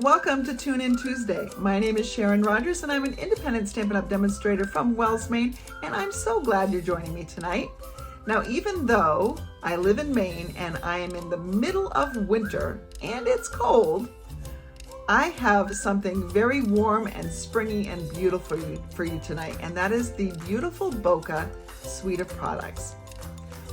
Welcome to Tune In Tuesday. My name is Sharon Rogers and I'm an independent Stampin' Up! Demonstrator from Wells, Maine, and I'm so glad you're joining me tonight. Now, even though I live in Maine and I am in the middle of winter and it's cold, I have something very warm and springy and beautiful for you tonight, and that is the Beautiful Bokeh suite of products.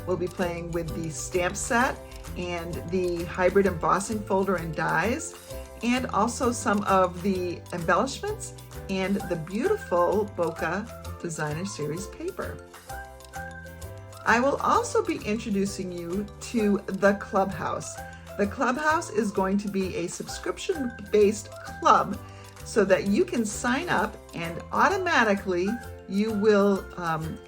We'll be playing with the stamp set and the hybrid embossing folder and dies, and also some of the embellishments and the Beautiful Bokeh Designer Series paper. I will also be introducing you to the Clubhouse. The Clubhouse is going to be a subscription-based club so that you can sign up and automatically you will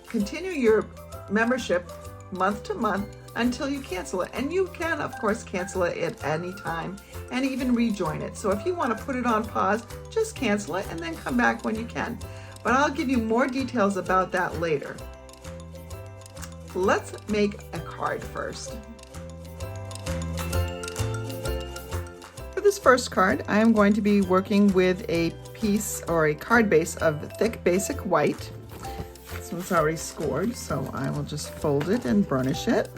continue your membership month to month until you cancel it. And you can, of course, cancel it at any time and even rejoin it. So if you want to put it on pause, just cancel it and then come back when you can. But I'll give you more details about that later. Let's make a card first. For this first card, I am going to be working with a piece or a card base of thick basic white. This one's already scored, so I will just fold it and burnish it.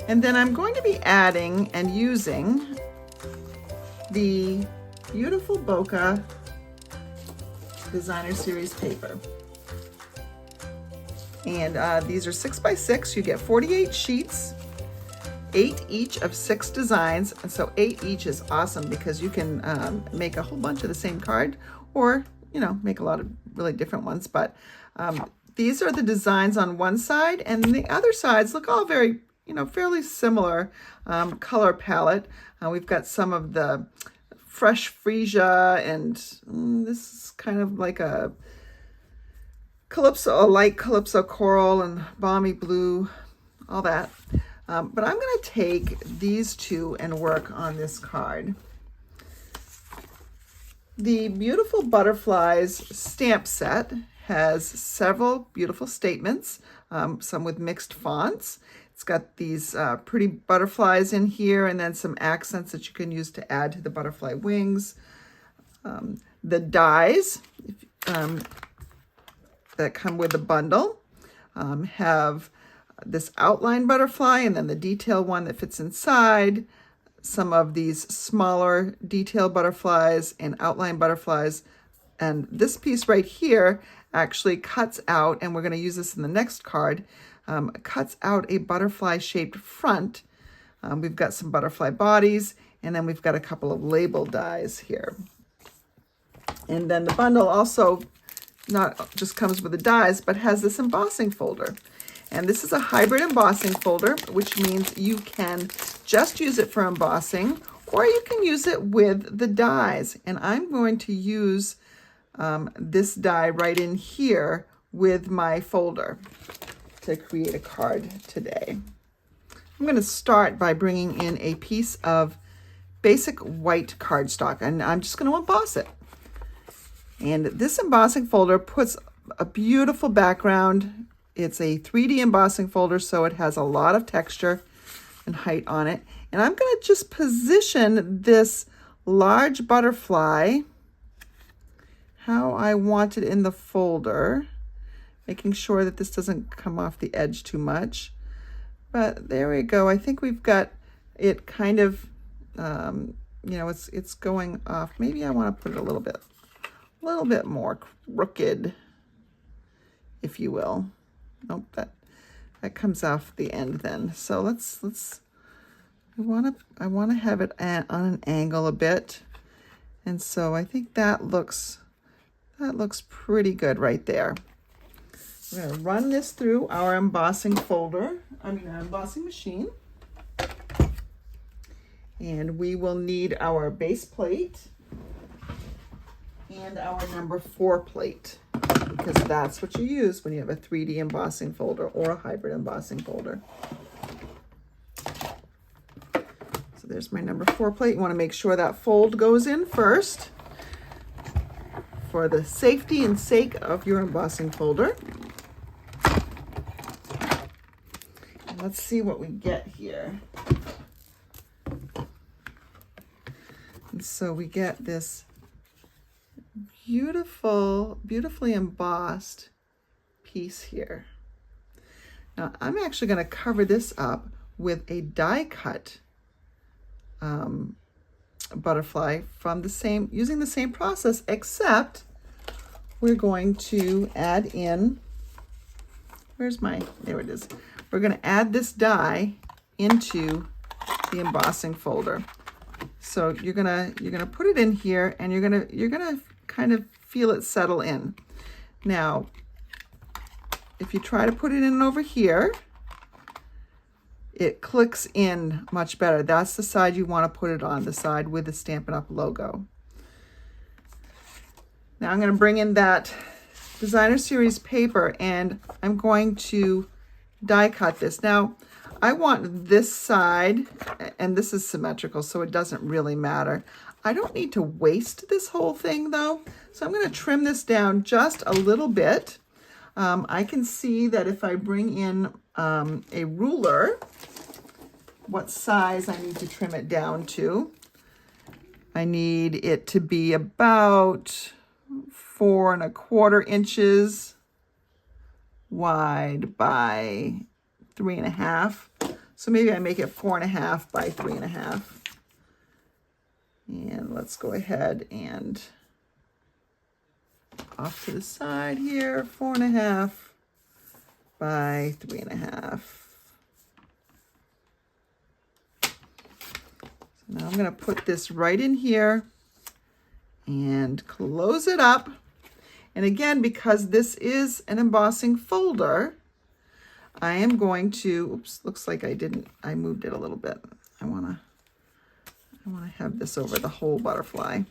And then I'm going to be adding and using the Beautiful Bokeh Designer Series paper. And these are 6x6. You get 48 sheets, 8 each of 6 designs. And so 8 each is awesome because you can make a whole bunch of the same card, or, you know, make a lot of really different ones. But these are the designs on one side, and the other sides look all very, you know, fairly similar color palette. We've got some of the fresh freesia, and this is kind of like a calypso, a light calypso coral and balmy blue, all that. But I'm going to take these two and work on this card. The Beautiful Butterflies stamp set has several beautiful statements, some with mixed fonts. It's got these pretty butterflies in here, and then some accents that you can use to add to the butterfly wings. The dies that come with the bundle have this outline butterfly, and then the detail one that fits inside, some of these smaller detail butterflies and outline butterflies. And this piece right here actually cuts out, and we're going to use this in the next card, cuts out a butterfly shaped front. We've got some butterfly bodies, and then we've got a couple of label dies here. And then the bundle also not just comes with the dies, but has this embossing folder. And this is a hybrid embossing folder, which means you can just use it for embossing, or you can use it with the dies. And I'm going to use this die right in here with my folder to create a card today. I'm going to start by bringing in a piece of basic white cardstock, and I'm just going to emboss it. And this embossing folder puts a beautiful background. It's a 3D embossing folder, so it has a lot of texture and height on it. And I'm going to just position this large butterfly how I want it in the folder, making sure that this doesn't come off the edge too much. But there we go. I think we've got it kind of, you know, it's going off. Maybe I want to put it a little bit more crooked, if you will. Nope, that comes off the end then. So I want to have it on an angle a bit, and so I think that looks pretty good right there. We're going to run this through our embossing folder. Our embossing machine, and we will need our base plate and our number 4 plate, because that's what you use when you have a 3D embossing folder or a hybrid embossing folder. So there's my number 4 plate. You want to make sure that fold goes in first for the safety and sake of your embossing folder. And let's see what we get here. And so we get this beautifully embossed piece here. Now I'm actually going to cover this up with a die cut butterfly from using the same process, except we're going to add in, there it is. We're going to add this die into the embossing folder. So you're gonna put it in here, and you're gonna kind of feel it settle in. Now, if you try to put it in over here, it clicks in much better. That's the side you want to put it on, the side with the Stampin' Up! Logo. Now I'm going to bring in that designer series paper, and I'm going to die cut this. Now I want this side, and this is symmetrical, so it doesn't really matter. I don't need to waste this whole thing though, so I'm going to trim this down just a little bit. I can see that if I bring in a ruler, what size I need to trim it down to. I need it to be about 4 1/4 inches wide by 3 1/2. So maybe I make it 4 1/2 by 3 1/2. And let's go ahead and off to the side here, 4 1/2 by 3 1/2. So now I'm going to put this right in here and close it up. And again, because this is an embossing folder, I am going to, oops, looks like I moved it a little bit. I want to have this over the whole butterfly.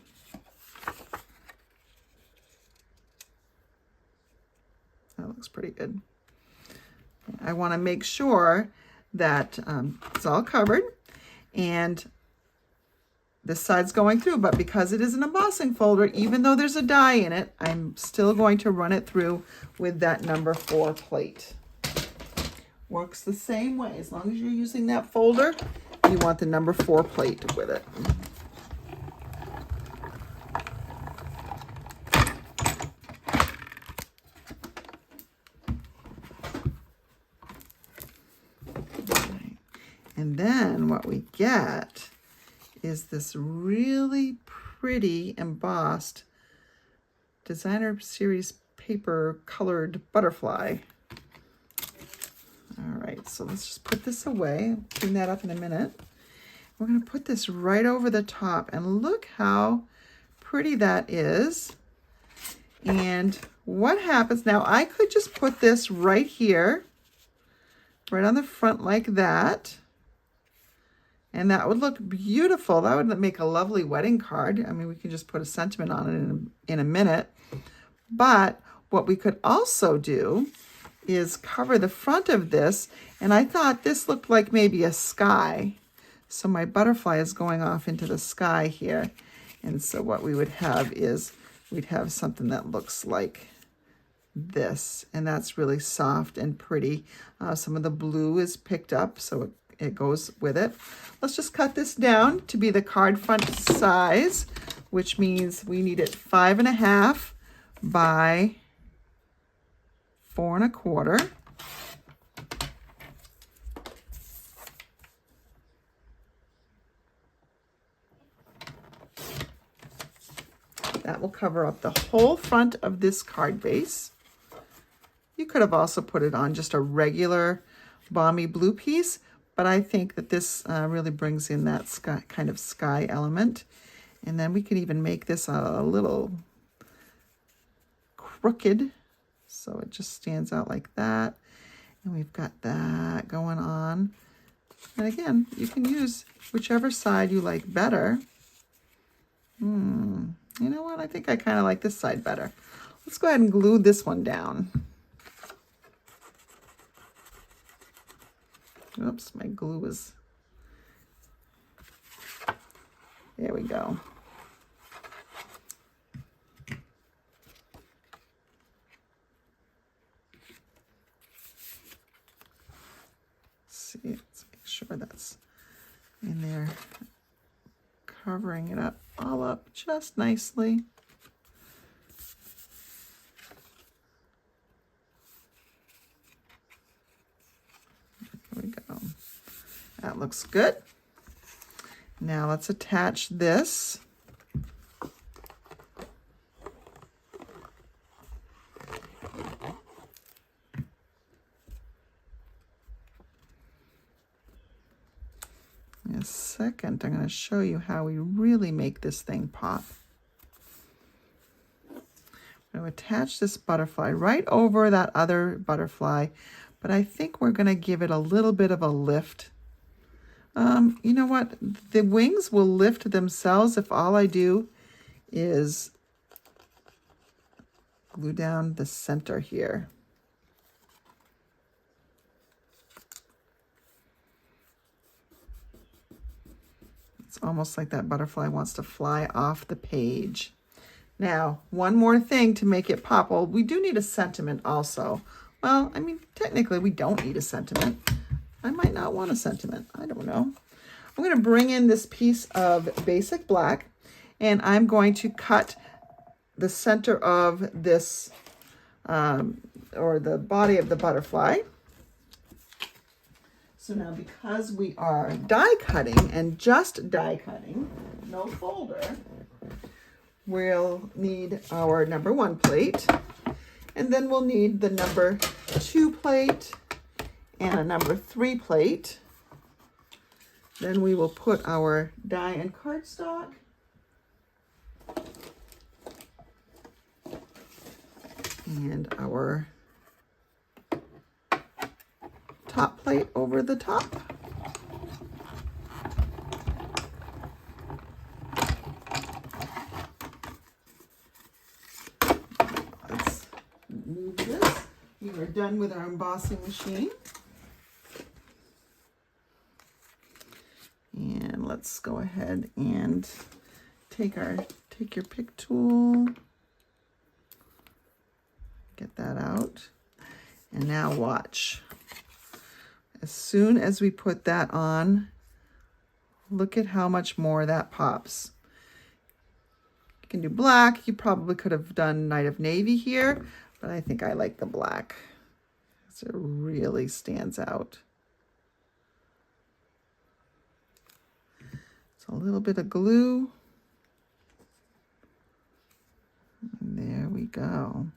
That looks pretty good. I want to make sure that it's all covered and this side's going through, but because it is an embossing folder, even though there's a die in it, I'm still going to run it through with that number 4 plate. Works the same way. As long as you're using that folder, you want the number 4 plate with it. Okay. And then what we get is this really pretty embossed designer series paper colored butterfly. All right, so let's just put this away. I'll clean that up in a minute. We're going to put this right over the top, and look how pretty that is. And what happens now, I could just put this right here, right on the front like that. And that would look beautiful. That would make a lovely wedding card. I mean, we can just put a sentiment on it in a minute. But what we could also do is cover the front of this. And I thought this looked like maybe a sky. So my butterfly is going off into the sky here. And so what we would have is we'd have something that looks like this. And that's really soft and pretty. Some of the blue is picked up, so it goes with it. Let's just cut this down to be the card front size, which means we need it 5 1/2 by 4 1/4. That will cover up the whole front of this card base. You could have also put it on just a regular balmy blue piece, but I think that this really brings in that sky, kind of sky element. And then we can even make this a little crooked, so it just stands out like that. And we've got that going on. And again, you can use whichever side you like better. You know what? I think I kind of like this side better. Let's go ahead and glue this one down. Oops, my glue is, there we go. See, let's make sure that's in there, covering it up all up just nicely. There we go. That looks good. Now let's attach this. In a second, I'm going to show you how we really make this thing pop. I'm going to attach this butterfly right over that other butterfly, but I think we're going to give it a little bit of a lift. You know what? The wings will lift themselves if all I do is glue down the center here. It's almost like that butterfly wants to fly off the page. Now, one more thing to make it pop. Well, we do need a sentiment also. Well, I mean, technically we don't need a sentiment. I might not want a sentiment. I don't know. I'm going to bring in this piece of basic black, and I'm going to cut the center of this, or the body of the butterfly. So now, because we are die cutting and just die cutting, no folder, we'll need our number 1 plate, and then we'll need the number 2 plate and a number 3 plate. Then we will put our die and cardstock. And our top plate over the top. Let's move this. We are done with our embossing machine. And let's go ahead and take your pick tool. Get that out. And now watch. As soon as we put that on, look at how much more that pops. You can do black. You probably could have done Night of Navy here, but I think I like the black. So it really stands out. So a little bit of glue. And there we go.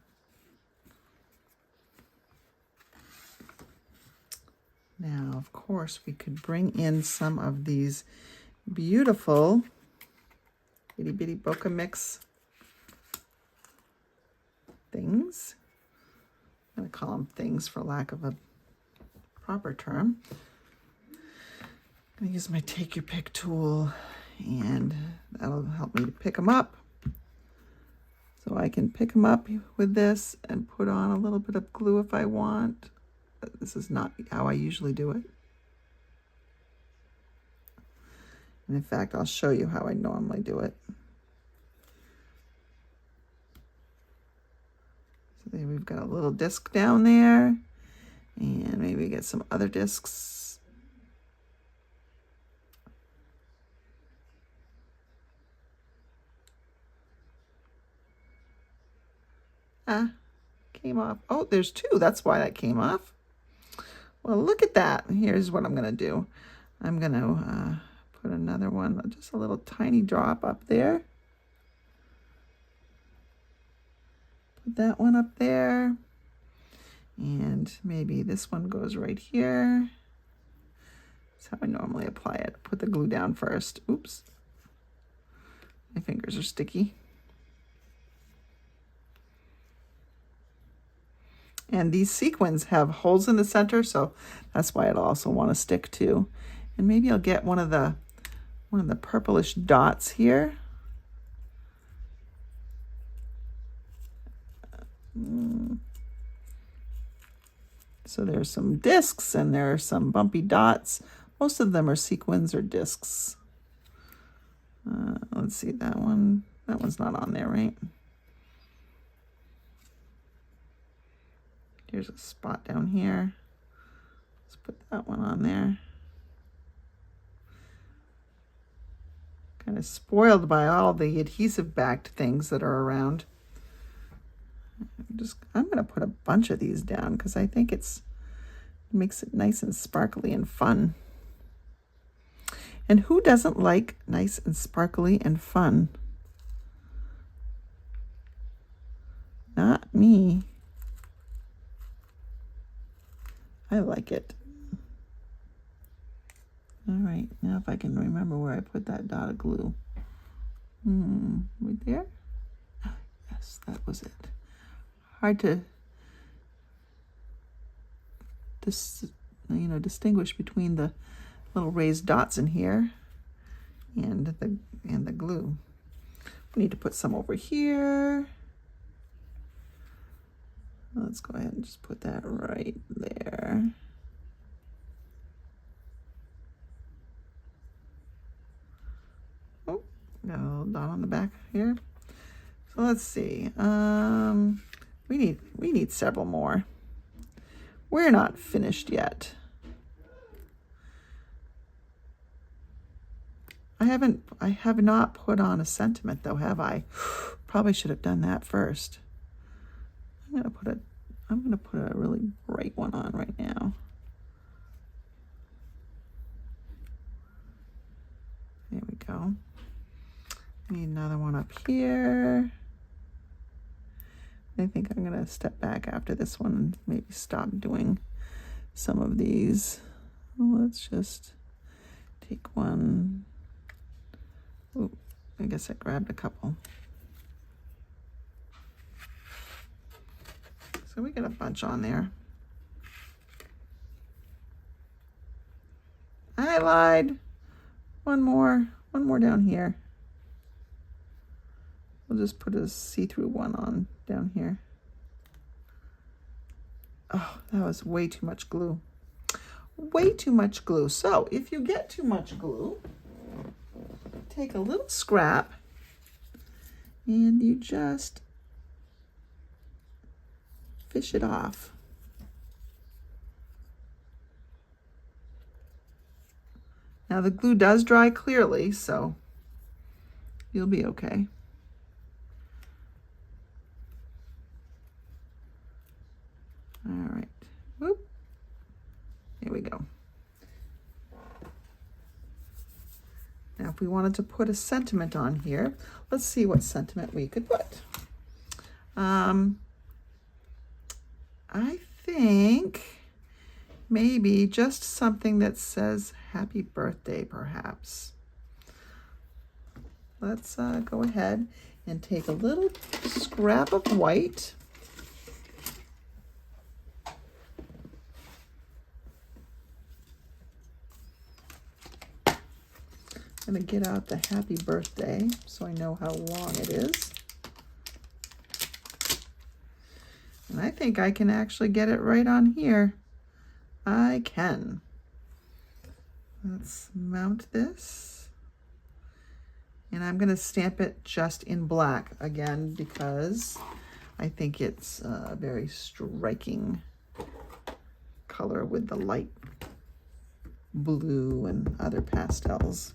Now, of course, we could bring in some of these beautiful itty bitty bokeh mix things. I'm going to call them things for lack of a proper term. I'm going to use my take your pick tool, and that'll help me to pick them up. So I can pick them up with this and put on a little bit of glue if I want. This is not how I usually do it. And in fact, I'll show you how I normally do it. So there we've got a little disc down there, and maybe get some other discs. Came off. Oh, there's 2. That's why that came off. Well, look at that. Here's what I'm going to do. I'm going to put another one, just a little tiny drop up there. Put that one up there. And maybe this one goes right here. That's how I normally apply it. Put the glue down first. Oops. My fingers are sticky. And these sequins have holes in the center, so that's why it'll also want to stick too. And maybe I'll get one of the purplish dots here. So there's some discs and there are some bumpy dots. Most of them are sequins or discs. Let's see, that one's not on there, right? Here's a spot down here. Let's put that one on there. kind of spoiled by all the adhesive backed things that are around. I'm going to put a bunch of these down because I think it makes it nice and sparkly and fun. And who doesn't like nice and sparkly and fun? Not me. I like it. All right, now if I can remember where I put that dot of glue. Right there? Yes, that was it. Hard to distinguish between the little raised dots in here and the glue. We need to put some over here. Let's go ahead and just put that right there. Oh, got a little dot on the back here. So let's see. We need several more. We're not finished yet. I have not put on a sentiment though, have I? Probably should have done that first. I'm gonna put a really bright one on right now. There we go. Need another one up here. I think I'm gonna step back after this one and maybe stop doing some of these. Let's just take one. Ooh, I guess I grabbed a couple. So we got a bunch on there. I lied. One more down here. We'll just put a see-through one on down here. Oh, that was way too much glue. Way too much glue. So if you get too much glue, take a little scrap and you just fish it off. Now the glue does dry clearly, so you'll be okay. All right, whoop, here we go. Now if we wanted to put a sentiment on here, let's see what sentiment we could put. I think maybe just something that says happy birthday, perhaps. Let's go ahead and take a little scrap of white. I'm going to get out the happy birthday so I know how long it is. And I think I can actually get it right on here. I can. Let's mount this. And I'm going to stamp it just in black again because I think it's a very striking color with the light blue and other pastels.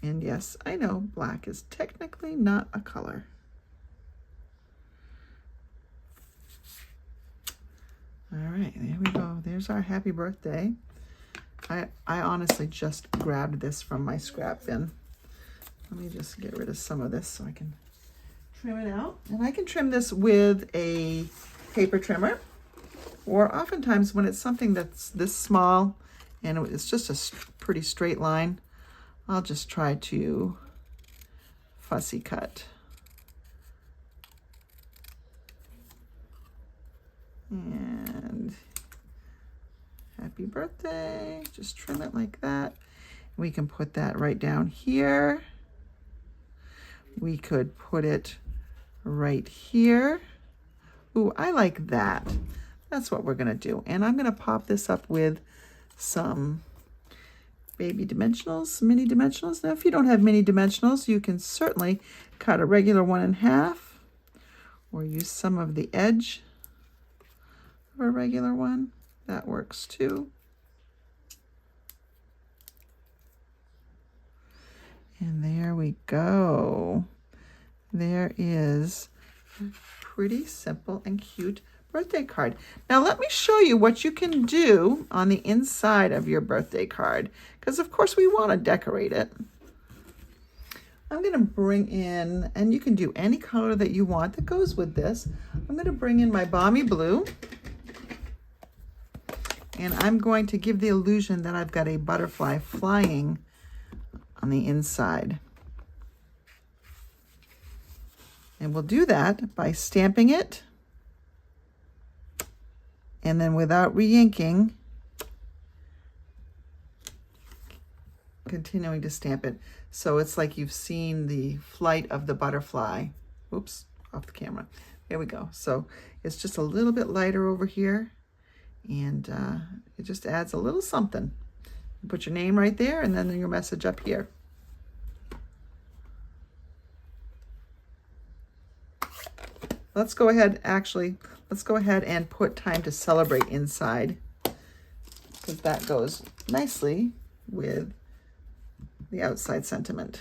And yes, I know black is technically not a color. All right, there we go. There's our happy birthday. I honestly just grabbed this from my scrap bin. Let me just get rid of some of this so I can trim it out. And I can trim this with a paper trimmer, or oftentimes when it's something that's this small and it's just a pretty straight line, I'll just try to fussy cut. And happy birthday, just trim it like that. We can put that right down here. We could put it right here. Ooh, I like that. That's what we're gonna do. And I'm gonna pop this up with some baby dimensionals, mini dimensionals. Now, if you don't have mini dimensionals, you can certainly cut a regular 1 in half or use some of the edge of a regular one. That works too. And there we go. There is a pretty simple and cute birthday card. Now let me show you what you can do on the inside of your birthday card, because of course we want to decorate it. I'm going to bring in, and you can do any color that you want that goes with this. I'm going to bring in my balmy blue, and I'm going to give the illusion that I've got a butterfly flying on the inside. And we'll do that by stamping it, and then without re-inking, continuing to stamp it. So it's like you've seen the flight of the butterfly. Oops, off the camera. There we go. So it's just a little bit lighter over here, and it just adds a little something. You put your name right there, and then your message up here. Let's go ahead and put time to celebrate inside, because that goes nicely with the outside sentiment.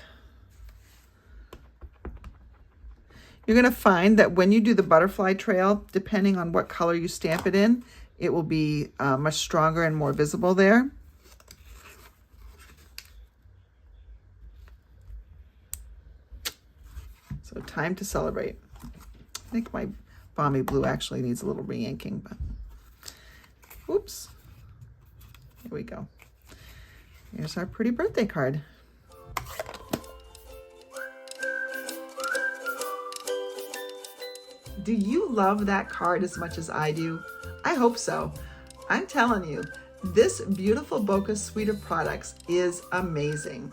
You're going to find that when you do the butterfly trail, depending on what color you stamp it in, it will be much stronger and more visible there. So time to celebrate. I think my balmy blue actually needs a little re-inking, but oops. Here we go. Here's our pretty birthday card. Do you love that card as much as I do? I hope so. I'm telling you, this Beautiful Bokeh suite of products is amazing.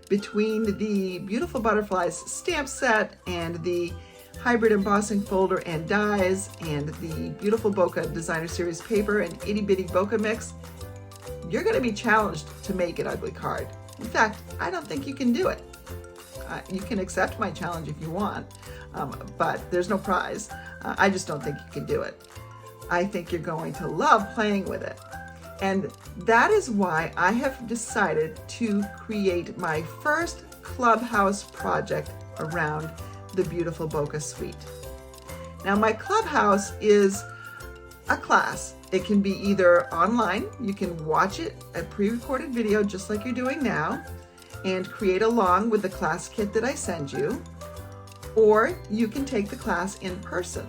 Between the Beautiful Butterflies stamp set and the hybrid embossing folder and dies and the Beautiful Bokeh Designer Series paper and itty bitty bokeh mix, you're going to be challenged to make an ugly card. In fact, I don't think you can do it. You can accept my challenge if you want, but there's no prize. I just don't think you can do it. I think you're going to love playing with it. And that is why I have decided to create my first Clubhouse project around the Beautiful Bokeh suite. Now, my Clubhouse is a class. It can be either online, you can watch it, a pre-recorded video just like you're doing now, and create along with the class kit that I send you, or you can take the class in person.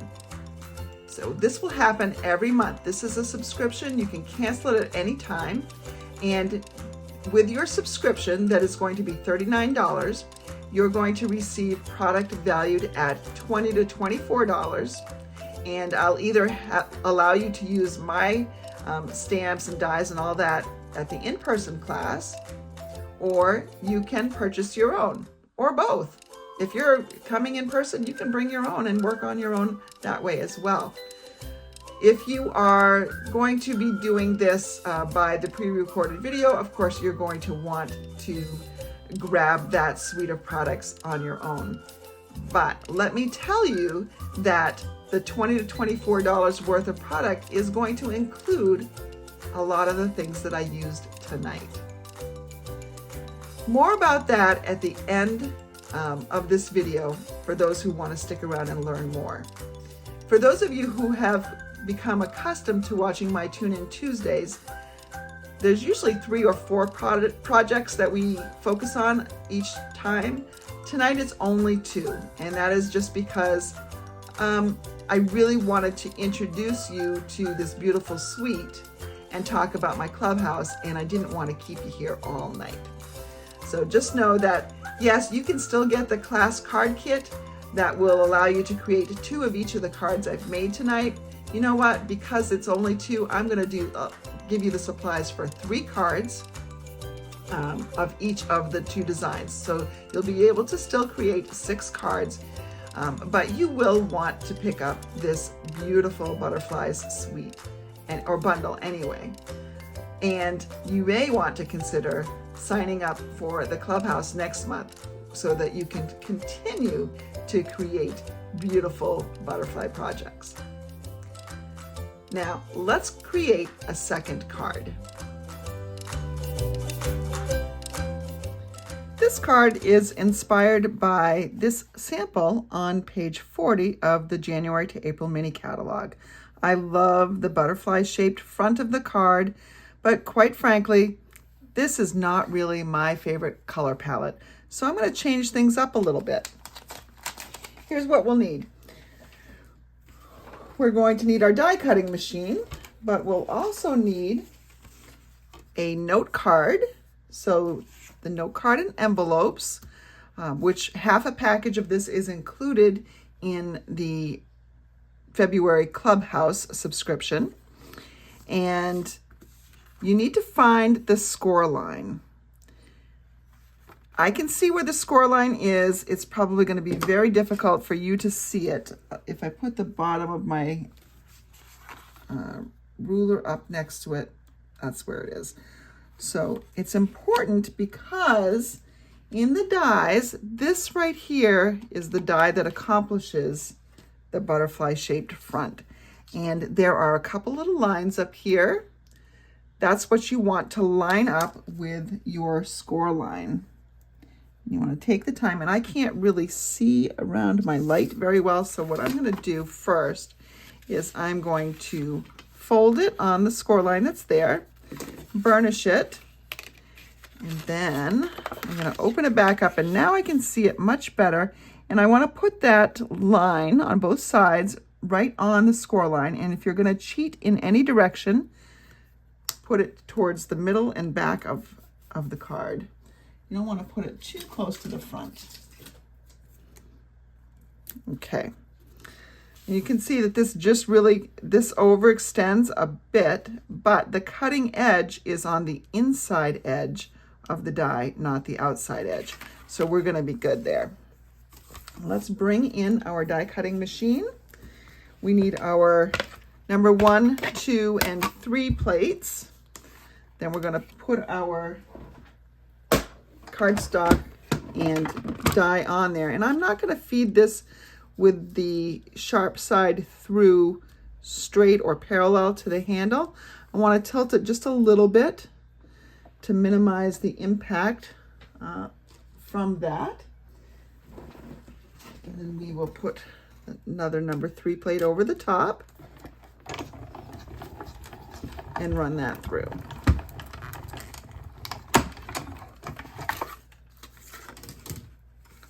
So this will happen every month. This is a subscription. You can cancel it at any time. And with your subscription, that is going to be $39, you're going to receive product valued at $20 to $24. And I'll either allow you to use my stamps and dies and all that at the in-person class, or you can purchase your own, or both. If you're coming in person, you can bring your own and work on your own that way as well. If you are going to be doing this by the pre-recorded video, of course, you're going to want to grab that suite of products on your own. But let me tell you that the $20 to $24 worth of product is going to include a lot of the things that I used tonight. More about that at the end of this video for those who want to stick around and learn more. For those of you who have become accustomed to watching my Tune In Tuesdays, there's usually 3 or 4 projects that we focus on each time. Tonight it's only 2, and that is just because I really wanted to introduce you to this beautiful suite and talk about my Clubhouse, and I didn't want to keep you here all night. So just know that, yes, you can still get the class card kit that will allow you to create 2 of each of the cards I've made tonight. You know what? Because it's only 2, I'm going to give you the supplies for 3 cards of each of the 2 designs. So you'll be able to still create 6 cards, but you will want to pick up this Beautiful Butterflies suite or bundle anyway. And you may want to consider signing up for the Clubhouse next month so that you can continue to create beautiful butterfly projects. Now, let's create a second card. this card is inspired by this sample on page 40 of the January to April mini catalog. I love the butterfly shaped front of the card, but quite frankly, this is not really my favorite color palette. So I'm going to change things up a little bit. Here's what we'll need. We're going to need our die cutting machine, but we'll also need a note card. So the note card and envelopes, which half a package of this is included in the February Clubhouse subscription. And you need to find the score line. I can see where the score line is. It's probably going to be very difficult for you to see it. If I put the bottom of my ruler up next to it, that's where it is. So it's important because in the dies, this right here is the die that accomplishes the butterfly shaped front. And there are a couple little lines up here. That's what you want to line up with your score line. You want to take the time, and I can't really see around my light very well, so what I'm going to do first is I'm going to fold it on the score line that's there, burnish it, and then I'm going to open it back up, and now I can see it much better, and I want to put that line on both sides right on the score line, and if you're going to cheat in any direction, put it towards the middle and back of the card. You don't want to put it too close to the front. Okay. And you can see that this overextends a bit, but the cutting edge is on the inside edge of the die, not the outside edge. So we're going to be good there. Let's bring in our die cutting machine. We need our number 1, 2, and 3 plates. Then we're going to put our cardstock and die on there. And I'm not going to feed this with the sharp side through straight or parallel to the handle. I want to tilt it just a little bit to minimize the impact from that. And then we will put another number 3 plate over the top and run that through.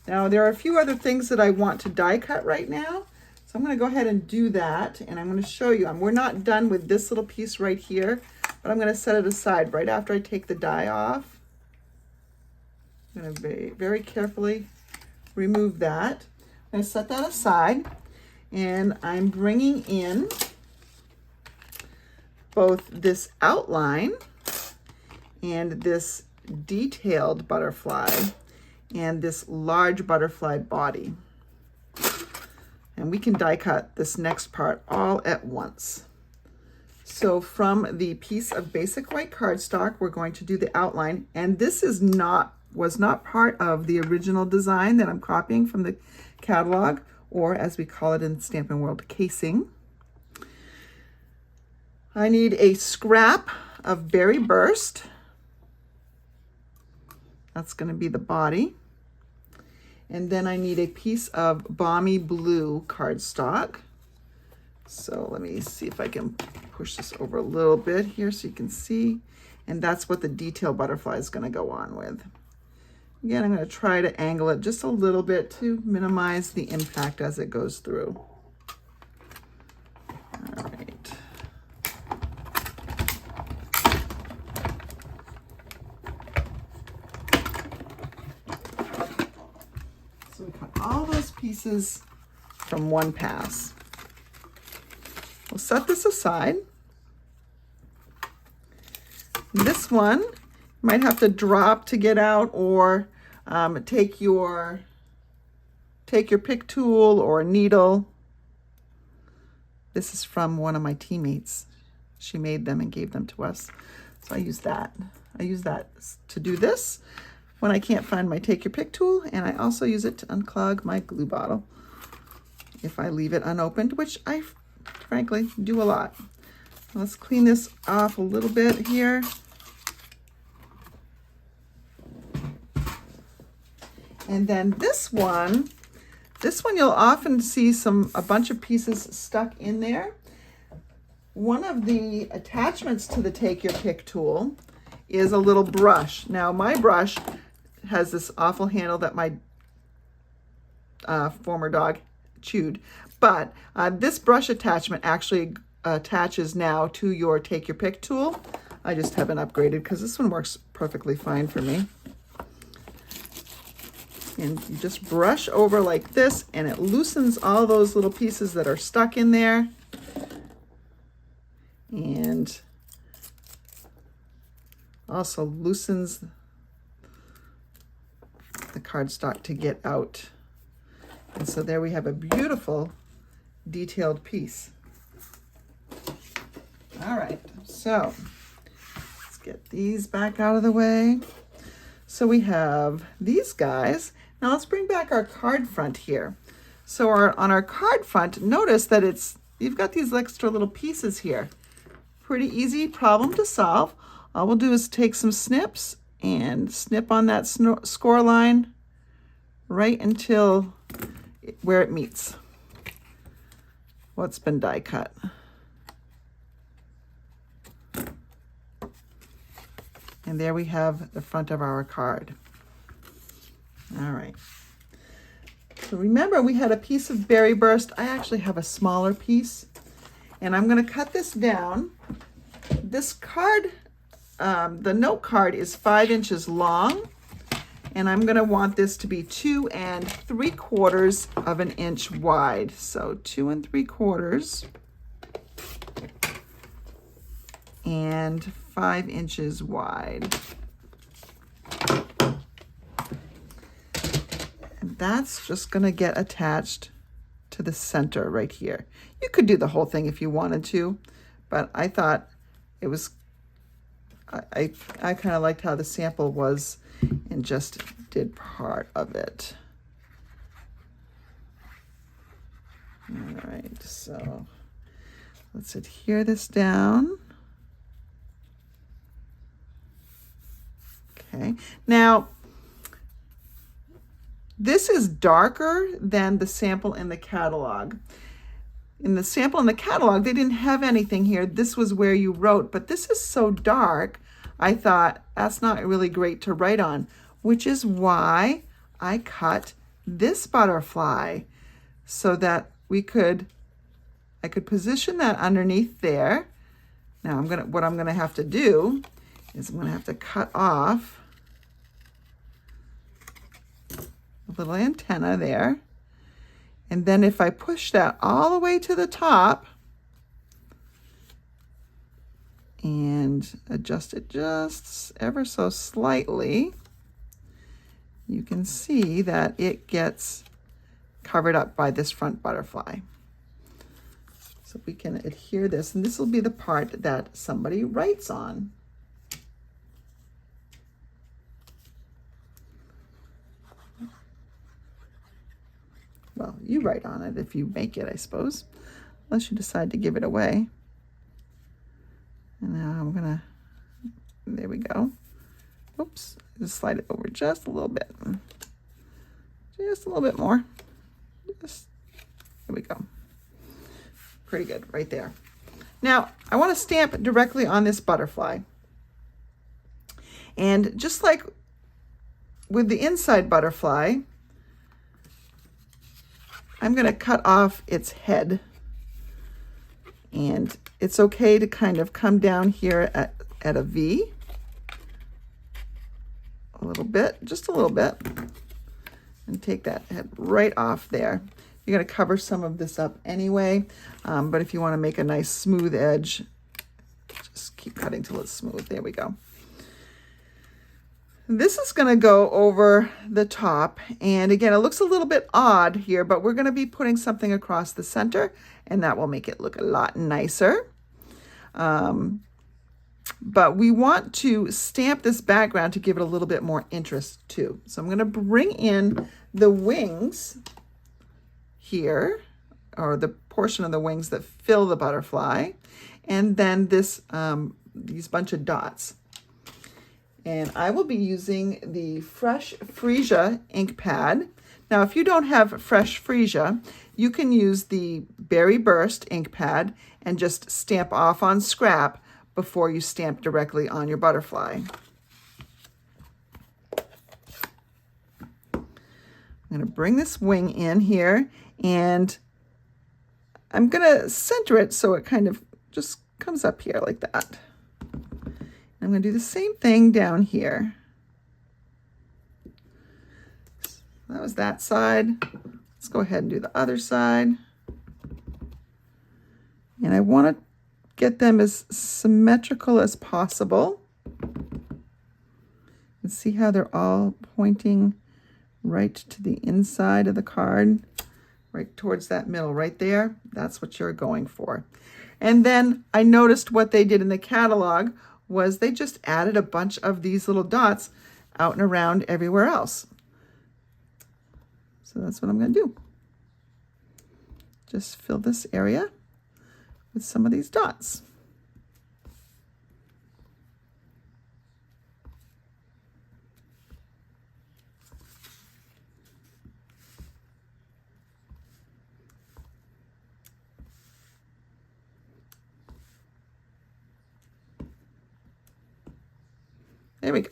Now, there are a few other things that I want to die cut right now. So I'm going to go ahead and do that. And I'm going to show you. We're not done with this little piece right here, but I'm going to set it aside right after I take the die off. I'm going to very, very carefully remove that. I'm going to set that aside. And I'm bringing in both this outline and this detailed butterfly and this large butterfly body. And we can die cut this next part all at once. So from the piece of basic white cardstock, we're going to do the outline. And this was not part of the original design that I'm copying from the catalog, or as we call it in Stampin' World, casing. I need a scrap of Berry Burst. That's going to be the body. And then I need a piece of Balmy Blue cardstock. So let me see if I can push this over a little bit here so you can see. And that's what the detail butterfly is going to go on with. Again, I'm going to try to angle it just a little bit to minimize the impact as it goes through. All right. So we cut all those pieces from one pass. We'll set this aside. This one you might have to drop to get out, or take your pick tool or a needle. This is from one of my teammates. She made them and gave them to us. So I use that. I use that to do this when I can't find my take your pick tool, and I also use it to unclog my glue bottle if I leave it unopened, which I frankly do a lot. Let's clean this off a little bit here. And then this one you'll often see a bunch of pieces stuck in there. One of the attachments to the Take Your Pick tool is a little brush. Now my brush has this awful handle that my former dog chewed, but this brush attachment actually attaches now to your Take Your Pick tool. I just haven't upgraded because this one works perfectly fine for me. And you just brush over like this and it loosens all those little pieces that are stuck in there. And also loosens the cardstock to get out. And so there we have a beautiful detailed piece. All right, so let's get these back out of the way. So we have these guys. Now let's bring back our card front here. So on our card front, notice that you've got these extra little pieces here. Pretty easy problem to solve. All we'll do is take some snips and snip on that score line right until where it meets what's been die cut. And there we have the front of our card. All right. So remember we had a piece of berry burst. I actually have a smaller piece and I'm going to cut this down. This card, the note card is 5 inches long and I'm going to want this to be 2 3/4 of an inch wide. So 2 3/4 and 5 inches wide. And that's just going to get attached to the center right here. You could do the whole thing if you wanted to, but I thought it was, I kind of liked how the sample was and just did part of it. All right, so let's adhere this down. Okay, now this is darker than the sample in the catalog. In the sample in the catalog, they didn't have anything here. This was where you wrote, but this is so dark, I thought that's not really great to write on, which is why I cut this butterfly so that I could position that underneath there. Now what I'm gonna have to do is I'm gonna have to cut off a little antenna there. And then if I push that all the way to the top and adjust it just ever so slightly, you can see that it gets covered up by this front butterfly. So we can adhere this, and this will be the part that somebody writes on. Well, you write on it if you make it, I suppose, unless you decide to give it away. And now there we go. Oops, just slide it over just a little bit. Just a little bit more. There we go. Pretty good right there. Now, I want to stamp directly on this butterfly. And just like with the inside butterfly, I'm going to cut off its head. And it's okay to kind of come down here at a V. A little bit, just a little bit. And take that head right off there. You're going to cover some of this up anyway. But if you want to make a nice smooth edge, just keep cutting till it's smooth. There we go. This is going to go over the top, and again, it looks a little bit odd here, but we're going to be putting something across the center, and that will make it look a lot nicer. But we want to stamp this background to give it a little bit more interest too. So I'm going to bring in the wings here, or the portion of the wings that fill the butterfly, and then this these bunch of dots. And I will be using the Fresh Freesia ink pad. Now, if you don't have Fresh Freesia, you can use the Berry Burst ink pad and just stamp off on scrap before you stamp directly on your butterfly. I'm going to bring this wing in here, and I'm going to center it so it kind of just comes up here like that. I'm going to do the same thing down here. That was that side. Let's go ahead and do the other side. And I want to get them as symmetrical as possible. And see how they're all pointing right to the inside of the card, right towards that middle right there. That's what you're going for. And then I noticed what they did in the catalog was they just added a bunch of these little dots out and around everywhere else. So that's what I'm going to do. Just fill this area with some of these dots. There we go.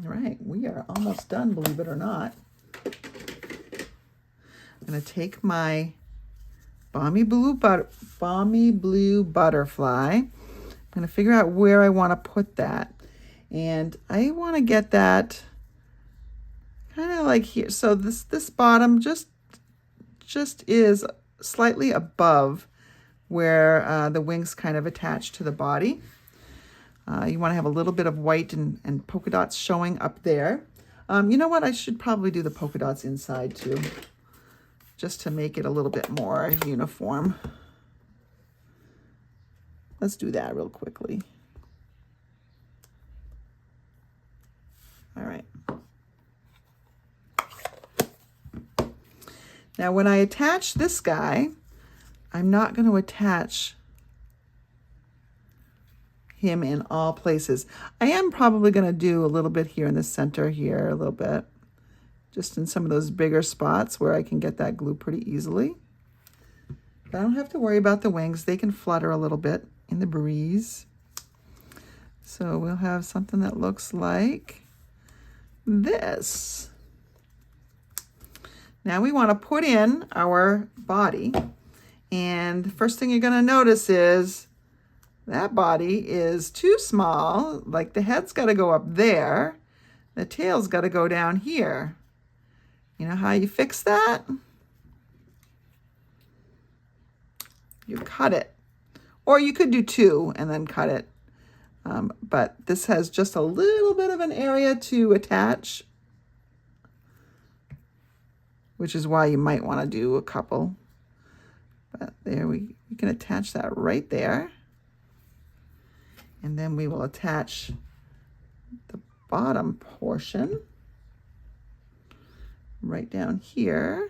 All right, we are almost done, believe it or not. I'm going to take my Balmy Blue Butterfly. I'm going to figure out where I want to put that. And I want to get that kind of like here. So this bottom just is slightly above where the wings kind of attach to the body. You want to have a little bit of white and polka dots showing up there. You know what? I should probably do the polka dots inside too, just to make it a little bit more uniform. Let's do that real quickly. All right. Now, when I attach this guy, I'm not going to attach him in all places. I am probably going to do a little bit here in the center here, a little bit, just in some of those bigger spots where I can get that glue pretty easily. But I don't have to worry about the wings. They can flutter a little bit in the breeze. So we'll have something that looks like this. Now we want to put in our body. And the first thing you're going to notice is that body is too small. Like the head's got to go up there. The tail's got to go down here. You know how you fix that? You cut it. Or you could do two and then cut it. But this has just a little bit of an area to attach, which is why you might want to do a couple. But there we can attach that right there. And then we will attach the bottom portion right down here.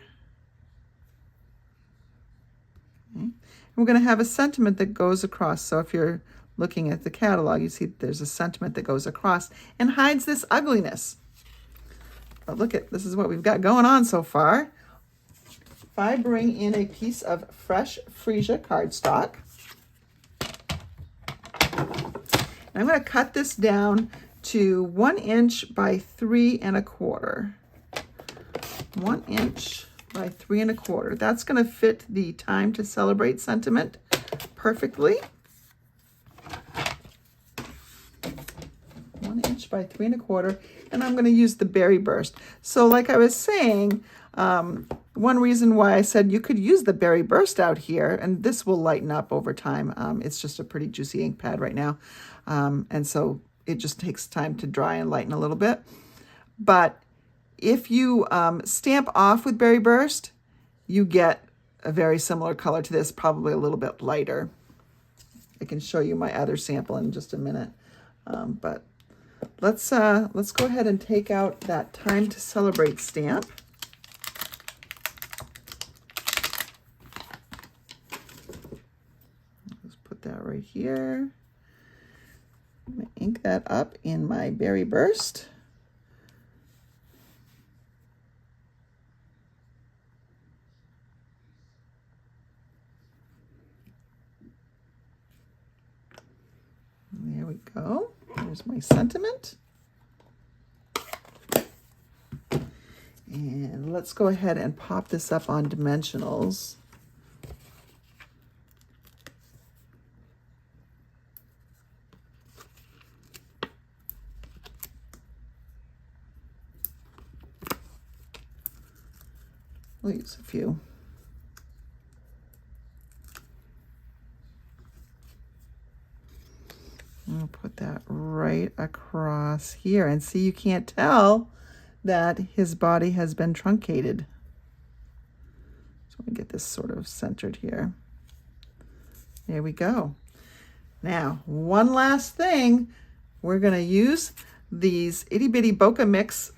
Okay. And we're going to have a sentiment that goes across. So if you're looking at the catalog, you see there's a sentiment that goes across and hides this ugliness. But look at, this is what we've got going on so far. If I bring in a piece of Fresh Freesia cardstock, I'm going to cut this down to 1 inch by 3 1/4. 1 inch by 3 1/4. That's going to fit the Time to Celebrate sentiment perfectly. 1 inch by 3 1/4, and I'm going to use the Berry Burst. So like I was saying, one reason why I said you could use the Berry Burst out here, and this will lighten up over time. It's just a pretty juicy ink pad right now. And so it just takes time to dry and lighten a little bit. But if you stamp off with Berry Burst, you get a very similar color to this, probably a little bit lighter. I can show you my other sample in just a minute. But let's go ahead and take out that Time to Celebrate stamp. Let's put that right here. ink that up in my Berry Burst. There we go. There's my sentiment. And let's go ahead and pop this up on dimensionals. We'll use a few. I'll put that right across here, and see, you can't tell that his body has been truncated. So let me get this sort of centered here. There we go. Now, one last thing, we're going to use these itty bitty bokeh mix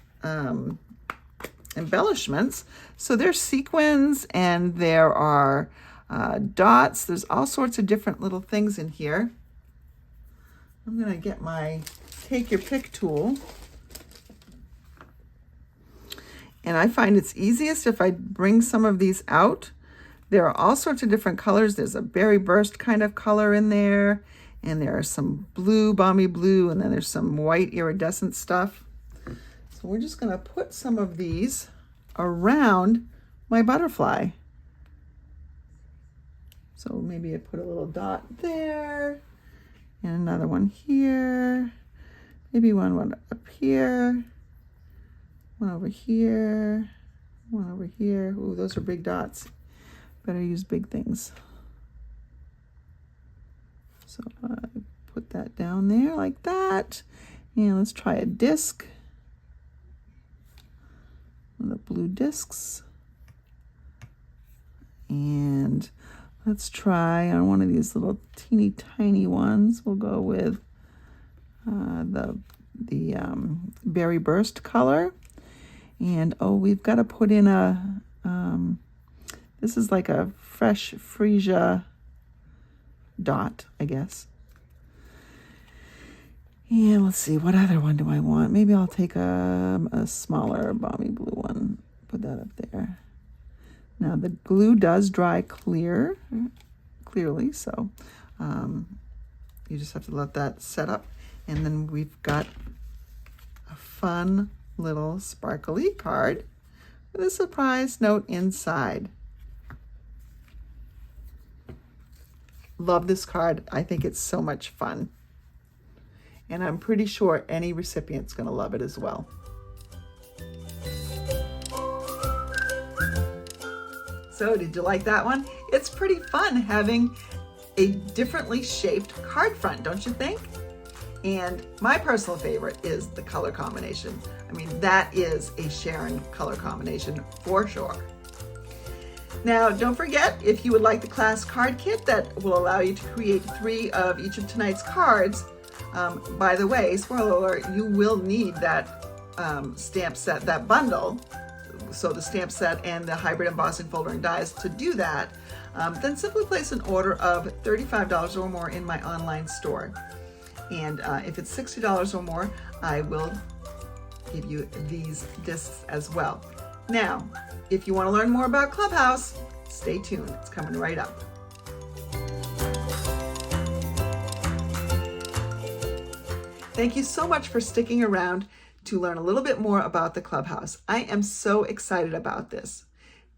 embellishments. So there's sequins and there are dots. There's all sorts of different little things in here. I'm going to get my take your pick tool. And I find it's easiest if I bring some of these out. There are all sorts of different colors. There's a berry burst kind of color in there. And there are some blue, balmy blue, and then there's some white iridescent stuff. So we're just going to put some of these around my butterfly. So maybe I put a little dot there. And another one here. Maybe one up here. One over here. One over here. Ooh, those are big dots. Better use big things. So I put that down there like that. And let's try a disc. The blue discs. And let's try on one of these little teeny tiny ones. We'll go with the berry burst color. And oh, we've got to put in a this is like a fresh freesia dot, I guess. And let's see, what other one do I want? Maybe I'll take a smaller balmy blue one. Put that up there. Now the glue does dry clearly, so you just have to let that set up. And then we've got a fun little sparkly card with a surprise note inside. Love this card. I think it's so much fun. And I'm pretty sure any recipient's going to love it as well. So did you like that one? It's pretty fun having a differently shaped card front, don't you think? And my personal favorite is the color combination. I mean, that is a Sharon color combination for sure. Now, don't forget, if you would like the class card kit that will allow you to create 3 of each of tonight's cards, by the way, spoiler alert, you will need that stamp set, that bundle, so the stamp set and the hybrid embossing folder and dies to do that. Then simply place an order of $35 or more in my online store. And if it's $60 or more, I will give you these discs as well. Now, if you want to learn more about Clubhouse, stay tuned. It's coming right up. Thank you so much for sticking around to learn a little bit more about the Clubhouse. I am so excited about this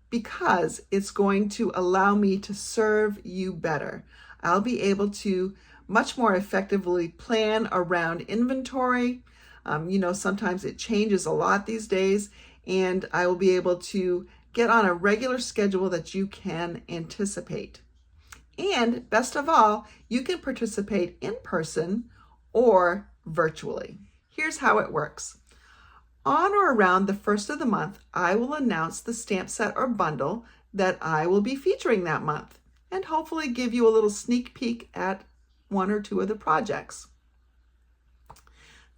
because it's going to allow me to serve you better. I'll be able to much more effectively plan around inventory. You know, sometimes it changes a lot these days, and I will be able to get on a regular schedule that you can anticipate. And best of all, you can participate in person or virtually. Here's how it works. On or around the first of the month, I will announce the stamp set or bundle that I will be featuring that month, and hopefully give you a little sneak peek at 1 or 2 of the projects.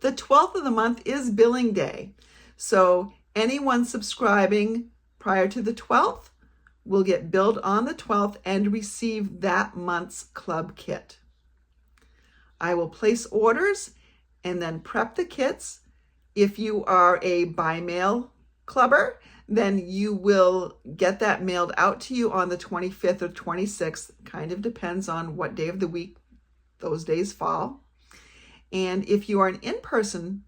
The 12th of the month is billing day, so anyone subscribing prior to the 12th will get billed on the 12th and receive that month's club kit. I will place orders and then prep the kits. If you are a by mail clubber, then you will get that mailed out to you on the 25th or 26th. Kind of depends on what day of the week those days fall. And if you are an in-person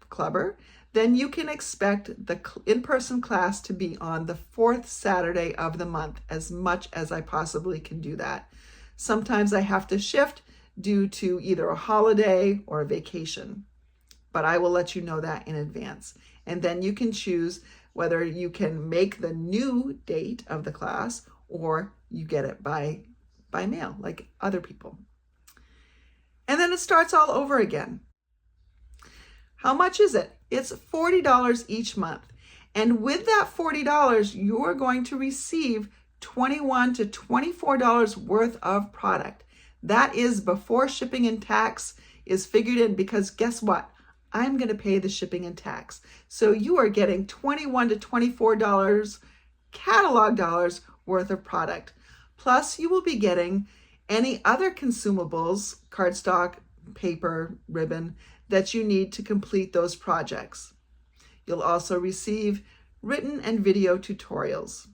clubber, then you can expect the in-person class to be on the 4th Saturday of the month, as much as I possibly can do that. Sometimes I have to shift due to either a holiday or a vacation, but I will let you know that in advance. And then you can choose whether you can make the new date of the class or you get it by mail like other people. And then it starts all over again. How much is it? It's $40 each month. And with that $40, you're going to receive $21 to $24 worth of product. That is before shipping and tax is figured in, because guess what? I'm going to pay the shipping and tax. So you are getting $21 to $24 catalog dollars worth of product. Plus you will be getting any other consumables, cardstock, paper, ribbon, that you need to complete those projects. You'll also receive written and video tutorials.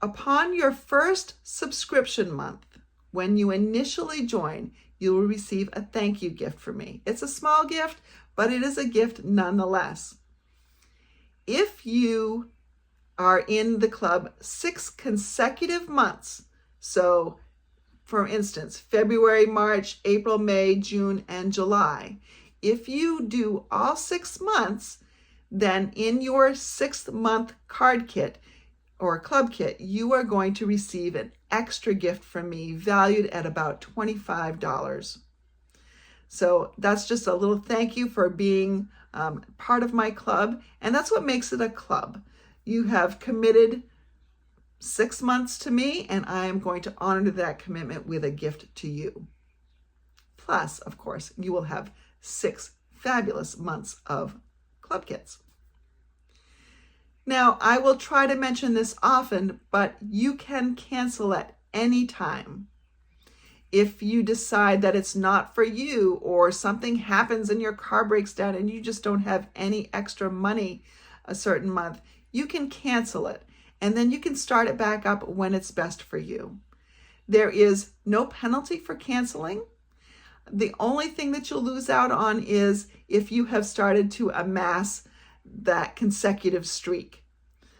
Upon your first subscription month, when you initially join, you will receive a thank you gift from me. It's a small gift, but it is a gift nonetheless. If you are in the club 6 consecutive months, so for instance, February, March, April, May, June, and July. If you do all 6 months, then in your 6th month card kit or club kit, you are going to receive an extra gift from me valued at about $25. So that's just a little thank you for being part of my club. And that's what makes it a club. You have committed 6 months to me, and I am going to honor that commitment with a gift to you. Plus, of course, you will have 6 fabulous months of club kits. Now, I will try to mention this often, but you can cancel at any time. If you decide that it's not for you, or something happens and your car breaks down and you just don't have any extra money a certain month, you can cancel it. And then you can start it back up when it's best for you. There is no penalty for canceling. The only thing that you'll lose out on is if you have started to amass that consecutive streak.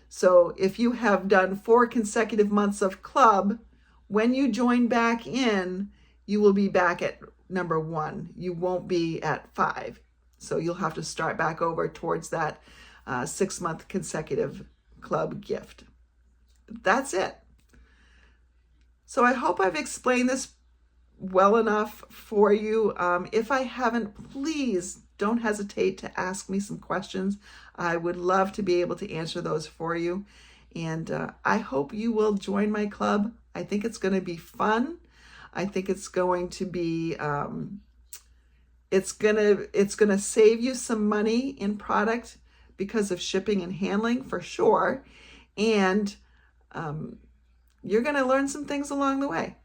So if you have done 4 consecutive months of club, when you join back in, you will be back at number 1. You won't be at 5. So you'll have to start back over towards that 6-month consecutive club gift. That's it. So I hope I've explained this well enough for you. If I haven't, please don't hesitate to ask me some questions. I would love to be able to answer those for you. And I hope you will join my club. I think it's going to be fun. I think it's going to be, it's gonna save you some money in product because of shipping and handling for sure. And you're going to learn some things along the way.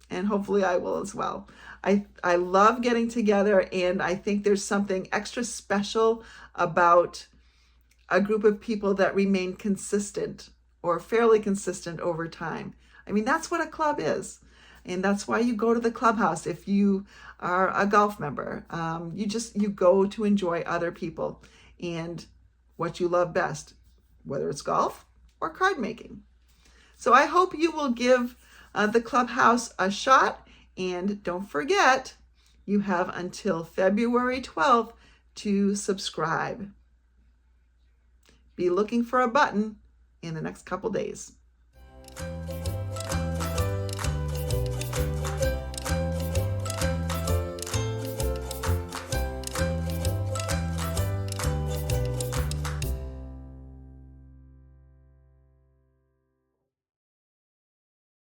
And hopefully I will as well. I love getting together, and I think there's something extra special about a group of people that remain consistent or fairly consistent over time. I mean, that's what a club is. And that's why you go to the Clubhouse. If you are a golf member, you go to enjoy other people and what you love best, whether it's golf or card making. So I hope you will give the Clubhouse a shot, and don't forget, you have until February 12th to subscribe. Be looking for a button in the next couple days.